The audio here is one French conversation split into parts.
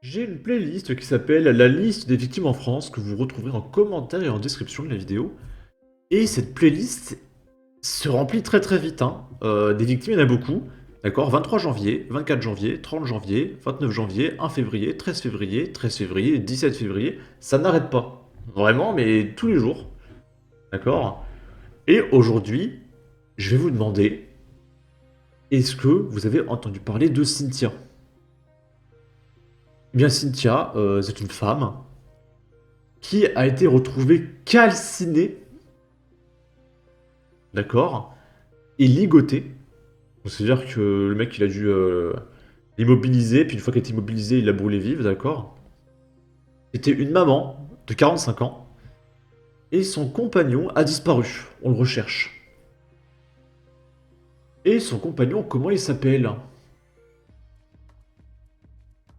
J'ai une playlist qui s'appelle La liste des victimes en France que vous retrouverez en commentaire et en description de la vidéo. Et cette playlist se remplit très très vite, hein. Des victimes, il y en a beaucoup. D'accord, 23 janvier, 24 janvier, 30 janvier, 29 janvier, 1 février, 13 février, 13 février, 17 février. Ça n'arrête pas. Vraiment, mais tous les jours. D'accord. Et aujourd'hui, je vais vous demander, est-ce que vous avez entendu parler de Cynthia? Eh bien, Cynthia, c'est une femme qui a été retrouvée calcinée, d'accord, et ligotée. Donc, c'est-à-dire que le mec, il a dû l'immobiliser, puis une fois qu'elle était immobilisée, il l'a brûlée vive, d'accord. C'était une maman de 45 ans, et son compagnon a disparu. On le recherche. Et son compagnon, comment il s'appelle?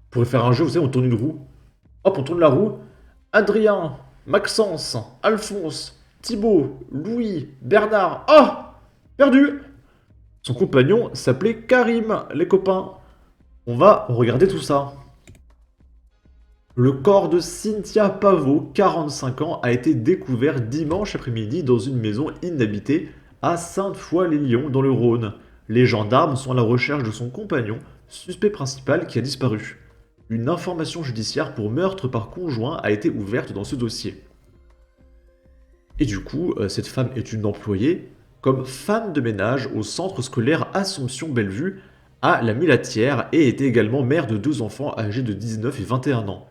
On pourrait faire un jeu, vous savez, on tourne une roue. Hop, on tourne la roue. Adrien, Maxence, Alphonse, Thibaut, Louis, Bernard. Ah, perdu. Son compagnon s'appelait Karim, les copains. On va regarder tout ça. Le corps de Cynthia Pavot, 45 ans, a été découvert dimanche après-midi dans une maison inhabitée à Sainte-Foy-les-Lyons, dans le Rhône. Les gendarmes sont à la recherche de son compagnon, suspect principal qui a disparu. Une information judiciaire pour meurtre par conjoint a été ouverte dans ce dossier. Et du coup, cette femme est une employée comme femme de ménage au centre scolaire Assomption Bellevue à la Mulatière et était également mère de deux enfants âgés de 19 et 21 ans.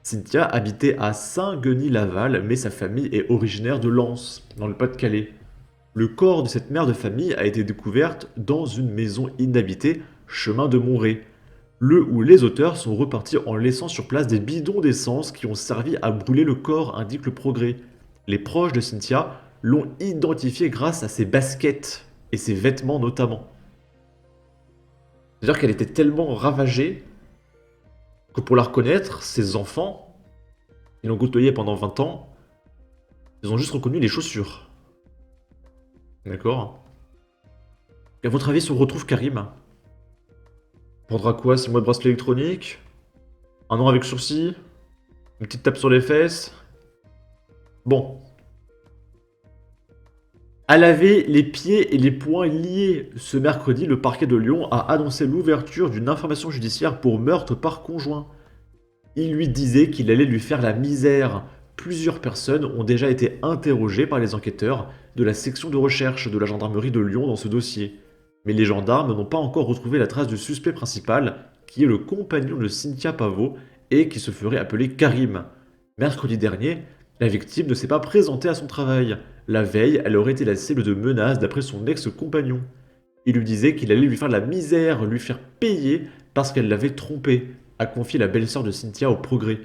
Cynthia habitait à Saint-Genis-Laval, mais sa famille est originaire de Lens, dans le Pas-de-Calais. Le corps de cette mère de famille a été découverte dans une maison inhabitée, chemin de Montré, le où les auteurs sont repartis en laissant sur place des bidons d'essence qui ont servi à brûler le corps, indique le Progrès. Les proches de Cynthia l'ont identifié grâce à ses baskets et ses vêtements notamment. C'est-à-dire qu'elle était tellement ravagée que pour la reconnaître, ses enfants, qui l'ont côtoyée pendant 20 ans, ils ont juste reconnu les chaussures. D'accord. Et à votre avis, si on retrouve Karim, on prendra quoi? 6 mois de bracelet électronique? Un an avec sursis? Une petite tape sur les fesses? Bon. Elle avait les pieds et les poings liés. Ce mercredi, le parquet de Lyon a annoncé l'ouverture d'une information judiciaire pour meurtre par conjoint. Il lui disait qu'il allait lui faire la misère. Plusieurs personnes ont déjà été interrogées par les enquêteurs de la section de recherche de la gendarmerie de Lyon dans ce dossier. Mais les gendarmes n'ont pas encore retrouvé la trace du suspect principal, qui est le compagnon de Cynthia Pavot et qui se ferait appeler Karim. Mercredi dernier, la victime ne s'est pas présentée à son travail. La veille, elle aurait été la cible de menaces d'après son ex-compagnon. Il lui disait qu'il allait lui faire la misère, lui faire payer parce qu'elle l'avait trompé, a confié la belle-sœur de Cynthia au Progrès.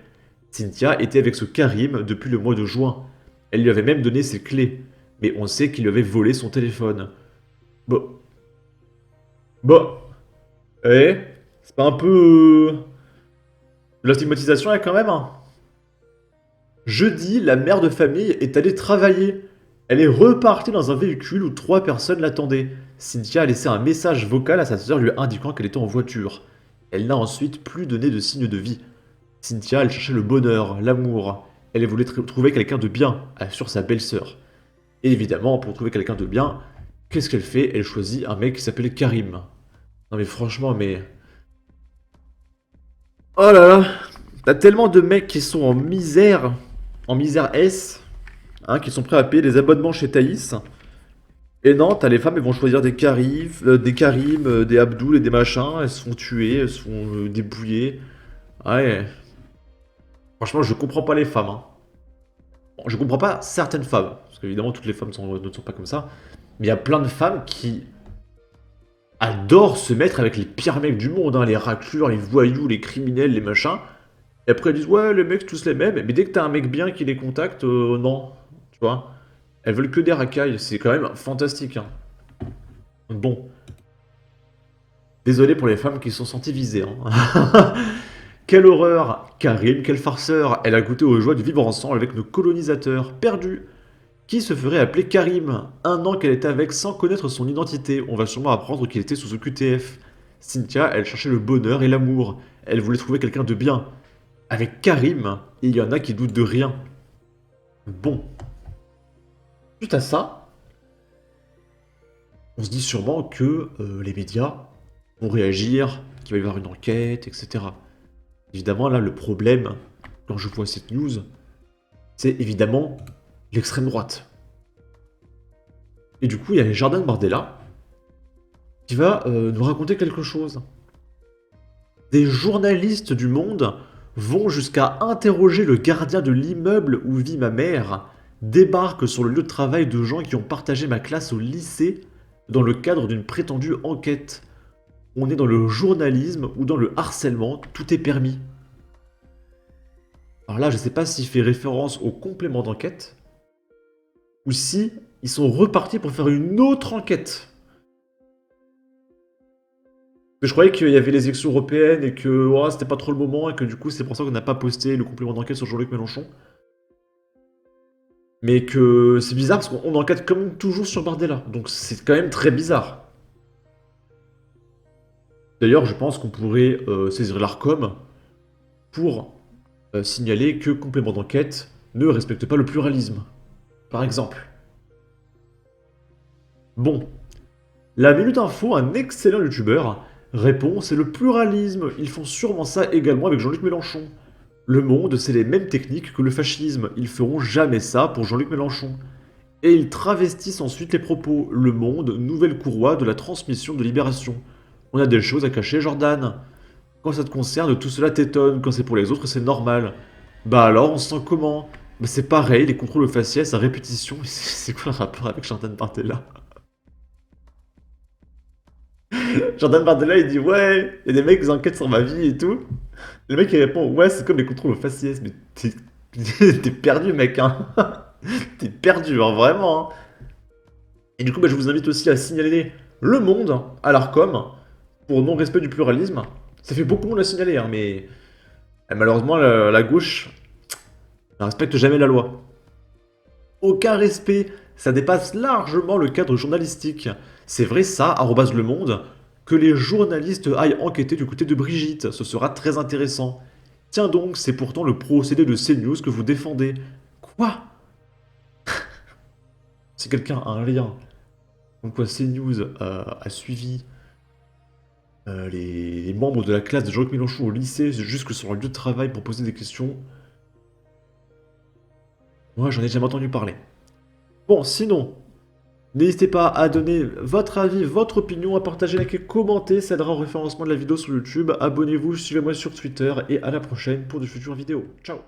Cynthia était avec ce Karim depuis le mois de juin. Elle lui avait même donné ses clés, mais on sait qu'il lui avait volé son téléphone. Bon. Bon. Eh, c'est pas un peu... de la stigmatisation là quand même, hein. Jeudi, la mère de famille est allée travailler. Elle est repartie dans un véhicule où 3 personnes l'attendaient. Cynthia a laissé un message vocal à sa sœur lui indiquant qu'elle était en voiture. Elle n'a ensuite plus donné de signe de vie. Cynthia, elle cherchait le bonheur, l'amour. Elle voulait trouver quelqu'un de bien, assure sa belle-sœur. Et évidemment, pour trouver quelqu'un de bien, qu'est-ce qu'elle fait? Elle choisit un mec qui s'appelait Karim. Non mais franchement, mais... Oh là là. T'as tellement de mecs qui sont en misère S, hein, qui sont prêts à payer des abonnements chez Thaïs. Et non, t'as les femmes, elles vont choisir des Karim, des Abdoul et des machins. Elles se font tuer, elles se font dépouiller. Ouais. Franchement, je comprends pas les femmes, hein. Bon, je comprends pas certaines femmes, parce qu'évidemment, toutes les femmes ne sont pas comme ça. Mais il y a plein de femmes qui adorent se mettre avec les pires mecs du monde, hein, les raclures, les voyous, les criminels, les machins. Et après, elles disent, ouais, les mecs, tous les mêmes. Mais dès que t'as un mec bien qui les contacte, non. Tu vois? Elles veulent que des racailles. C'est quand même fantastique, hein. Bon. Désolé pour les femmes qui se sont senties visées, hein. Quelle horreur! Karim, quel farceur! Elle a goûté aux joies du vivre ensemble avec nos colonisateurs, perdus. Qui se ferait appeler Karim? Un an qu'elle était avec sans connaître son identité. On va sûrement apprendre qu'il était sous OQTF. Cynthia, elle cherchait le bonheur et l'amour. Elle voulait trouver quelqu'un de bien. avec Karim, et il y en a qui doutent de rien. Bon. Suite à ça, on se dit sûrement que les médias vont réagir, qu'il va y avoir une enquête, etc. Évidemment, là, le problème, quand je vois cette news, c'est évidemment l'extrême droite. Et du coup, il y a Jordan Bardella qui va nous raconter quelque chose. Des journalistes du Monde vont jusqu'à interroger le gardien de l'immeuble où vit ma mère, débarquent sur le lieu de travail de gens qui ont partagé ma classe au lycée dans le cadre d'une prétendue enquête. On est dans le journalisme ou dans le harcèlement, tout est permis. Alors là, je ne sais pas s'il fait référence au complément d'enquête, ou si ils sont repartis pour faire une autre enquête. Je croyais qu'il y avait les élections européennes et que oh, c'était pas trop le moment et que du coup c'est pour ça qu'on n'a pas posté le complément d'enquête sur Jean-Luc Mélenchon. Mais que c'est bizarre parce qu'on enquête comme toujours sur Bardella, donc c'est quand même très bizarre. D'ailleurs, je pense qu'on pourrait saisir l'ARCOM pour signaler que complément d'enquête ne respecte pas le pluralisme, par exemple. Bon, la Minute Info, un excellent youtubeur, répond c'est le pluralisme, ils font sûrement ça également avec Jean-Luc Mélenchon. Le Monde, c'est les mêmes techniques que le fascisme, ils feront jamais ça pour Jean-Luc Mélenchon. Et ils travestissent ensuite les propos. Le Monde, nouvelle courroie de la transmission de Libération. On a des choses à cacher, Jordan. Quand ça te concerne, tout cela t'étonne, quand c'est pour les autres, c'est normal. Bah alors, on se sent comment? Bah c'est pareil, les contrôles faciès à répétition, c'est quoi le rapport avec Jordan Bardella? Jordan Bardella, il dit ouais, il y a des mecs qui enquêtent sur ma vie et tout. Le mec il répond ouais, c'est comme les contrôles au faciès, mais t'es perdu, mec, hein. T'es perdu, hein, vraiment. Hein. Et du coup, bah, je vous invite aussi à signaler Le Monde à l'ARCOM pour non-respect du pluralisme. Ça fait beaucoup de monde à signaler, hein, mais malheureusement, la gauche ne respecte jamais la loi. Aucun respect, ça dépasse largement le cadre journalistique. C'est vrai ça, arrobase Le Monde, que les journalistes aillent enquêter du côté de Brigitte, ce sera très intéressant. Tiens donc, c'est pourtant le procédé de CNews que vous défendez. Quoi? Si quelqu'un a un lien, comme quoi CNews a suivi les membres de la classe de Jean-Luc Mélenchon au lycée, jusque sur un lieu de travail pour poser des questions, moi j'en ai jamais entendu parler. Bon, sinon, n'hésitez pas à donner votre avis, votre opinion, à partager, liker, commenter, ça aidera au référencement de la vidéo sur YouTube. Abonnez-vous, suivez-moi sur Twitter et à la prochaine pour de futures vidéos. Ciao!